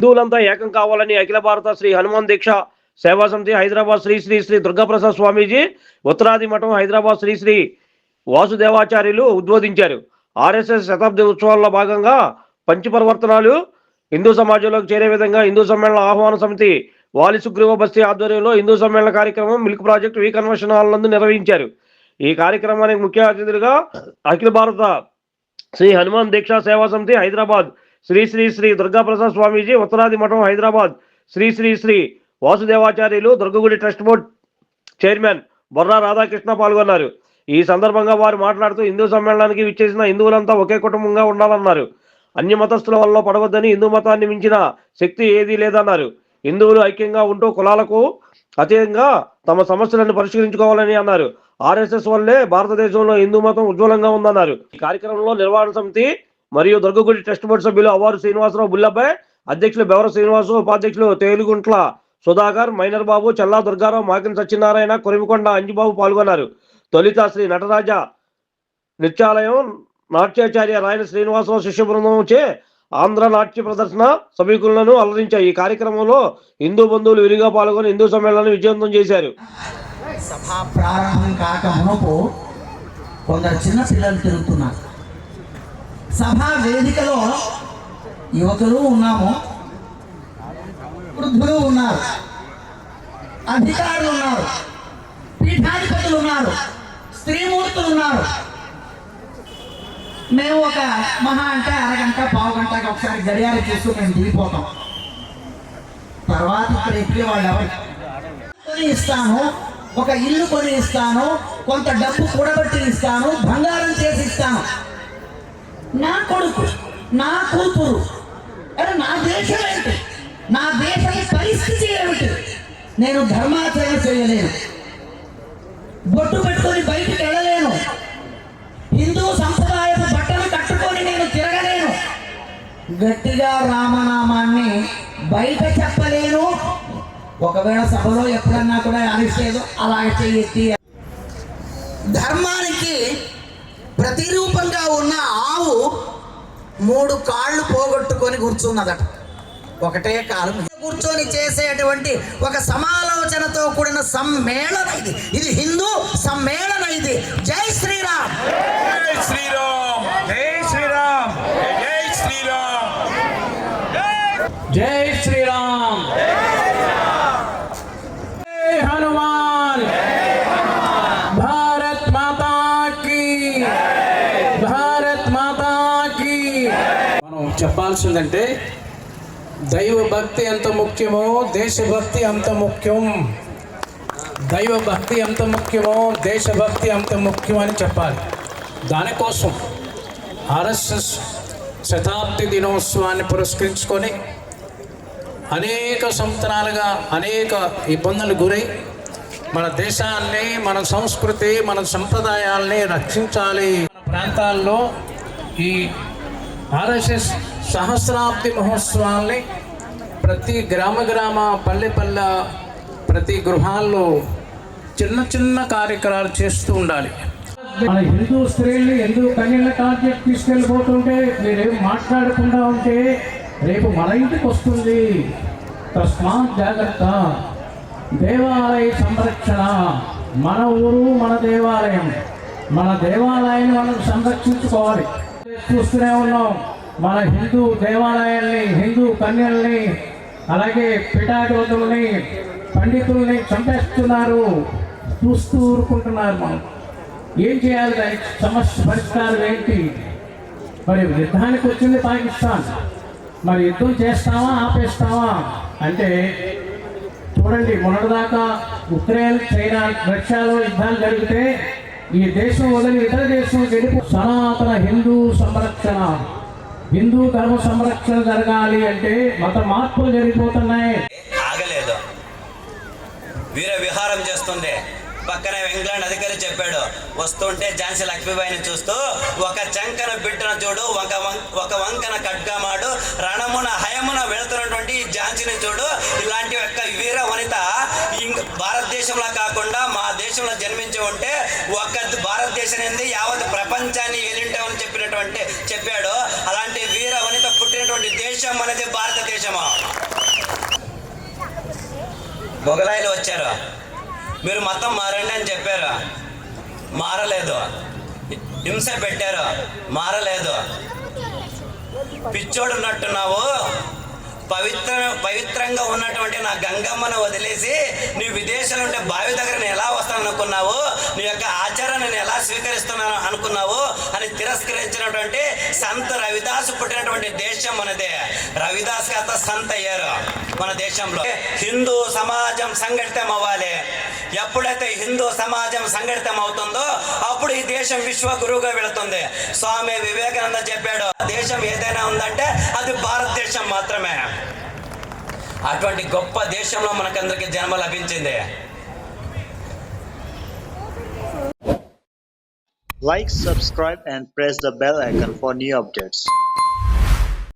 హిందువులంతా ఏకం కావాలని అఖిల భారత శ్రీ హనుమాన్ దీక్ష సేవా సమితి హైదరాబాద్ శ్రీ శ్రీ శ్రీ దుర్గాప్రసాద్ స్వామీజీ ఉత్తరాది మఠం హైదరాబాద్ శ్రీ శ్రీ వాసుదేవాచార్యులు ఉద్బోధించారు. ఆర్ఎస్ఎస్ శతాబ్ది ఉత్సవాల్లో భాగంగా పంచపరివర్తనాలు హిందూ సమాజంలోకి చేరే విధంగా హిందూ సమ్మేళన ఆహ్వాన సమితి వాలి సుగ్రీవ బస్తీ ఆధ్వర్యంలో హిందూ సమ్మేళన కార్యక్రమం మిల్క్ ప్రాజెక్ట్ వి కన్వెన్షన్ హాల్ నందు నిర్వహించారు. ఈ కార్యక్రమానికి ముఖ్య అతిథులుగా అఖిల భారత శ్రీ హనుమాన్ దీక్షా సేవా సమితి Hyderabad Sri Sri Shri Durgaprasad Swamiji Uttaradi Math Hyderabad Sri Sri Sri Vasudevacharyulu Durgagudi trust board chairman Borra Radhakrishna పాల్గొన్నారు. ఈ సందర్భంగా వారు మాట్లాడుతూ హిందూ సమ్మేళనానికి విచ్చేసిన హిందువులంతా ఒకే కుటుంబంగా ఉండాలన్నారు. అన్య మతస్థుల వల్ల పడవద్దని, హిందూ మతాన్ని మించిన శక్తి ఏదీ లేదన్నారు. హిందువులు ఐక్యంగా ఉంటూ కులాలకు అతీతంగా తమ సమస్యలను పరిష్కరించుకోవాలని అన్నారు. ఆర్ఎస్ఎస్ వల్లే భారతదేశంలో హిందూ మతం ఉజ్వలంగా ఉందన్నారు. ఈ కార్యక్రమంలో నిర్వహణ సమితి మరియు దుర్గగుడి ట్రస్ట్ బోర్డు సభ్యులు అవ్వారు శ్రీనివాసరావు బుల్లబ్బాయ్, అధ్యక్షులు బెవర శ్రీనివాసు, ఉపాధ్యక్షులు తేలుగుంట్ల సుధాకర్, మైనర్ బాబు, చల్లా దుర్గారావు, మాకిన సత్యనారాయణ, కొరిమికొండ అంజిబాబు పాల్గొన్నారు. తొలిత శ్రీ నటరాజ నృత్యాలయం నాట్యాచార్య రాయన శ్రీనివాసరావు శిష్య బృందంచే ఆంధ్ర నాట్య ప్రదర్శన సభికులను అలరించాయి. ఈ కార్యక్రమంలో హిందూ బంధువులు విరిగా పాల్గొని హిందూ సమ్మేళనాన్ని విజయవంతం చేశారు. సభా ప్రారంభం కాక మునుపు కొందరు చిన్న పిల్లలు తిరుగుతున్నారు. సభా వేదికలో యువకులు ఉన్నాము, వృద్ధులు ఉన్నారు, అధికారులు ఉన్నారు, పీఠాధిపతులు ఉన్నారు, స్త్రీమూర్తులు ఉన్నారు. మేము ఒక మహా అంటే అరగంట పావు గంటకి ఒకసారి గడియారం చూస్తూ మేము దిగిపోతాం. తర్వాత ఇక్కడ ఎక్కే వాళ్ళు ఎవరు కొని ఇస్తాను, ఒక ఇల్లు కొని ఇస్తాను, కొంత డబ్బు కూడబెట్టి ఇస్తాను, బంగారం చేసి ఇస్తాను. నా కొడుకు, నా కూతురు, అరే నా దేశం ఏంటి, నా దేశం పరిస్థితి ఏమిటి? నేను ధర్మాచరణ చేయలేను, బొట్టు పెట్టుకొని బయటికి వెళ్ళలేను, హిందూ సంప్రదాయపు బట్టలు కట్టుకొని నేను తిరగలేను, గట్టిగా రామనామాన్ని బయట చెప్పలేను. ఒకవేళ సభలో ఎప్పుడన్నా కూడా అనిస్తేదో అలా చెయ్యి. ధర్మానికి ప్రతిరూపంగా ఉన్న ఆవు 3 కాళ్ళు పోగొట్టుకొని కూర్చున్నదట. ఒకటే కాలు కూర్చొని చేసేటువంటి ఒక సమాలోచనతో కూడిన సమ్మేళన ఇది. ఇది హిందూ సమ్మేళన. ఇది జై శ్రీరామ్, జై శ్రీరామ్, జై శ్రీరామ్, జై శ్రీరామ్, జై శ్రీరామ్, జై హనుమాన్, భారత్ మాతా కీ, భారత్ మాతా కీ. మనం చెప్పాల్సిందంటే దైవ భక్తి ఎంత ముఖ్యమో దేశభక్తి అంత ముఖ్యం. దైవ భక్తి ఎంత ముఖ్యమో దేశభక్తి అంత ముఖ్యం అని చెప్పాలి. దానికోసం ఆర్ఎస్ఎస్ శతాబ్ది దినోత్సవాన్ని పురస్కరించుకొని అనేక సంవత్సరాలుగా అనేక ఇబ్బందులు గురై మన దేశాన్ని, మన సంస్కృతి, మన సంప్రదాయాల్ని రక్షించాలి. మన ప్రాంతాల్లో ఈ ఆర్ఎస్ఎస్ సహస్రాబ్ది మహోత్సవాల్ని ప్రతి గ్రామ పల్లె ప్రతి గృహాల్లో చిన్న చిన్న కార్యక్రమాలు చేస్తూ ఉండాలి. మన హిందూ స్త్రీల్ని హిందూ కన్యల టార్గెట్ తీసుకెళ్ళిపోతుంటే మీరేం మాట్లాడకుండా ఉంటే రేపు మన ఇంటికి వస్తుంది. తస్మాత్ జాగ్రత్త. దేవాలయ సంరక్షణ. మన ఊరు మన దేవాలయం, మన దేవాలయాన్ని మనం సంరక్షించుకోవాలి. చూస్తూనే ఉన్నాం, మన హిందూ దేవాలయాల్ని, హిందూ కన్యల్ని, అలాగే పీఠాధిపతుల్ని, పండితుల్ని చంపేస్తున్నారు. చూస్తూ ఊరుకుంటున్నారు. మనం ఏం చేయాలి? దానికి సమస్య పరిష్కారం ఏంటి? మరి యుద్ధానికి వచ్చింది పాకిస్తాన్. మరి యుద్ధం చేస్తావా ఆపేస్తావా అంటే చూడండి, మొన్నటిదాకా ఉక్రెయిన్, చైనా, రష్యాలో యుద్ధాలు జరిగితే ఈ దేశం వదిలి ఇతర దేశం గెలుపు. సనాతన హిందూ సంరక్షణ, హిందూ ధర్మ సంరక్షణ జరగాలి అంటే మత మార్పులు జరిగిపోతున్నాయి. ఆగలేదు, వీర విహారం చేస్తుంది. పక్కనే ఇంగ్లాండ్ అధికారి చెప్పాడు, వస్తుంటే ఝాన్సీ లక్ష్మీబాయిని చూస్తూ ఒక చంకన బిడ్డన చూడు, ఒక వంకన ఖడ్గమాడు, రణమున హయమున వెళుతున్నటువంటి ఝాన్సీని చూడు. ఇలాంటి యొక్క వీర వనిత భారతదేశంలో కాకుండా మా దేశంలో జన్మించి ఉంటే ఒక భారతదేశం ఏంది యావత్ ప్రపంచాన్ని ఏలింటామని చెప్పాడు. అలాంటి వీర వనిత పుట్టినటువంటి దేశం అనేది భారతదేశము. మొగలాయిలు వచ్చారు, మీరు మొత్తం మారండి అని చెప్పారు, మారలేదు. హింస పెట్టారు, మారలేదు. పిచ్చోడు ఉన్నట్టున్నావు, పవిత్రంగా ఉన్నటువంటి నా గంగమ్మను వదిలేసి నీ విదేశాలు ఉంటే బావి దగ్గర నేను ఎలా వస్తాను అనుకున్నావు, నీ యొక్క ఆచారాన్ని నేను ఎలా స్వీకరిస్తున్నాను అనుకున్నావు అని తిరస్కరించినటువంటి సంత రవిదాసు పుట్టినటువంటి దేశం మనదే. రవిదాస్ గాత సంత అయ్యారు మన దేశంలో. హిందూ సమాజం సంఘటితం అవ్వాలి. ఎప్పుడైతే హిందూ సమాజం సంఘటితం అవుతుందో అప్పుడు ఈ దేశం విశ్వ గురువుగా వెళుతుంది. స్వామి వివేకానంద చెప్పాడు, దేశం ఏదైనా ఉందంటే అది భారతదేశం మాత్రమే. అటువంటి గొప్ప దేశంలో మనకందరికి జన్మ లభించింది. Like, subscribe and press the bell icon for new updates.